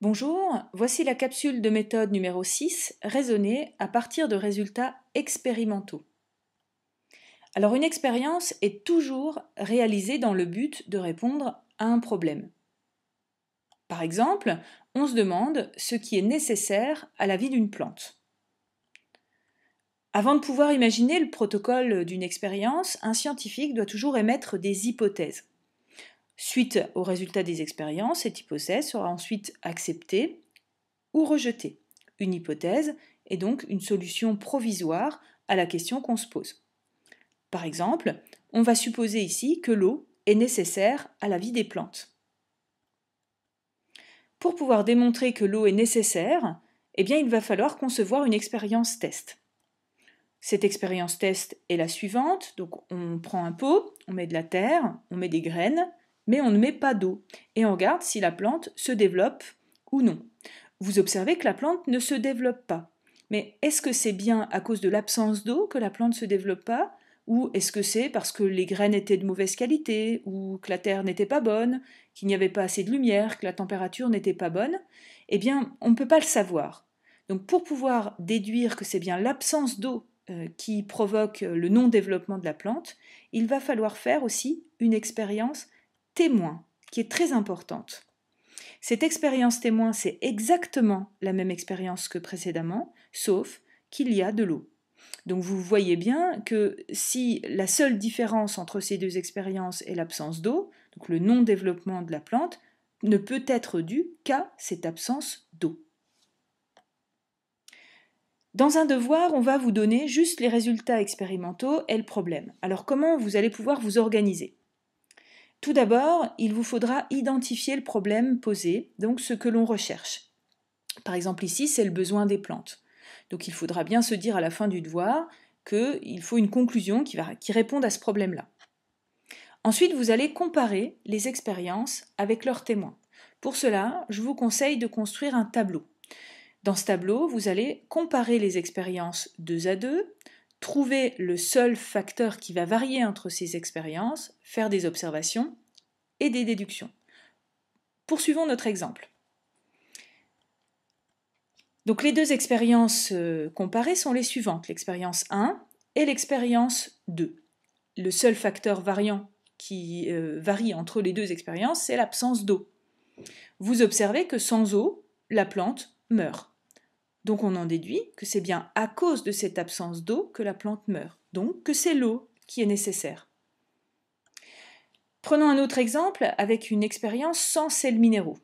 Bonjour, voici la capsule de méthode numéro 6, raisonner à partir de résultats expérimentaux. Alors une expérience est toujours réalisée dans le but de répondre à un problème. Par exemple, on se demande ce qui est nécessaire à la vie d'une plante. Avant de pouvoir imaginer le protocole d'une expérience, un scientifique doit toujours émettre des hypothèses. Suite aux résultats des expériences, cette hypothèse sera ensuite acceptée ou rejetée. Une hypothèse est donc une solution provisoire à la question qu'on se pose. Par exemple, on va supposer ici que l'eau est nécessaire à la vie des plantes. Pour pouvoir démontrer que l'eau est nécessaire, il va falloir concevoir une expérience test. Cette expérience test est la suivante, donc on prend un pot, on met de la terre, on met des graines, mais on ne met pas d'eau, et on regarde si la plante se développe ou non. Vous observez que la plante ne se développe pas. Mais est-ce que c'est bien à cause de l'absence d'eau que la plante ne se développe pas? Ou est-ce que c'est parce que les graines étaient de mauvaise qualité, ou que la terre n'était pas bonne, qu'il n'y avait pas assez de lumière, que la température n'était pas bonne? On ne peut pas le savoir. Donc pour pouvoir déduire que c'est bien l'absence d'eau qui provoque le non-développement de la plante, il va falloir faire aussi une expérience témoin, qui est très importante. Cette expérience témoin, c'est exactement la même expérience que précédemment, sauf qu'il y a de l'eau. Donc vous voyez bien que si la seule différence entre ces deux expériences est l'absence d'eau, donc le non-développement de la plante, ne peut être dû qu'à cette absence d'eau. Dans un devoir, on va vous donner juste les résultats expérimentaux et le problème. Alors comment vous allez pouvoir vous organiser ? Tout d'abord, il vous faudra identifier le problème posé, donc ce que l'on recherche. Par exemple ici, c'est le besoin des plantes. Donc il faudra bien se dire à la fin du devoir qu'il faut une conclusion qui réponde à ce problème-là. Ensuite, vous allez comparer les expériences avec leurs témoins. Pour cela, je vous conseille de construire un tableau. Dans ce tableau, vous allez comparer les expériences 2 à 2, trouver le seul facteur qui va varier entre ces expériences, faire des observations et des déductions. Poursuivons notre exemple. Donc les deux expériences comparées sont les suivantes, l'expérience 1 et l'expérience 2. Le seul facteur variant qui varie entre les deux expériences, c'est l'absence d'eau. Vous observez que sans eau, la plante meurt. Donc on en déduit que c'est bien à cause de cette absence d'eau que la plante meurt, donc que c'est l'eau qui est nécessaire. Prenons un autre exemple avec une expérience sans sels minéraux.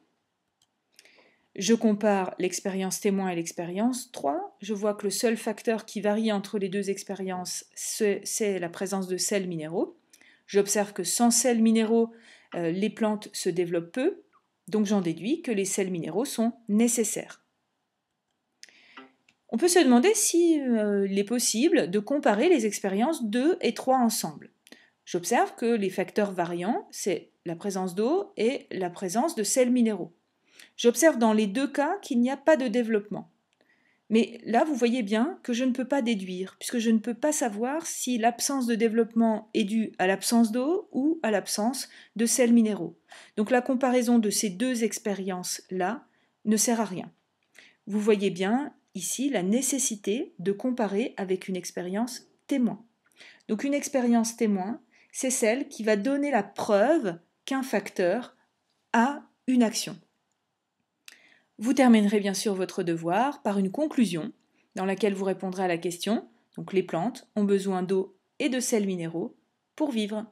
Je compare l'expérience témoin et l'expérience 3. Je vois que le seul facteur qui varie entre les deux expériences, c'est la présence de sels minéraux. J'observe que sans sels minéraux, les plantes se développent peu, donc j'en déduis que les sels minéraux sont nécessaires. On peut se demander s'il est possible de comparer les expériences 2 et 3 ensemble. J'observe que les facteurs variants, c'est la présence d'eau et la présence de sels minéraux. J'observe dans les deux cas qu'il n'y a pas de développement. Mais là, vous voyez bien que je ne peux pas déduire, puisque je ne peux pas savoir si l'absence de développement est due à l'absence d'eau ou à l'absence de sels minéraux. Donc la comparaison de ces deux expériences-là ne sert à rien. Vous voyez bien ici la nécessité de comparer avec une expérience témoin. Donc une expérience témoin, c'est celle qui va donner la preuve qu'un facteur a une action. Vous terminerez bien sûr votre devoir par une conclusion dans laquelle vous répondrez à la question, donc les plantes ont besoin d'eau et de sels minéraux pour vivre.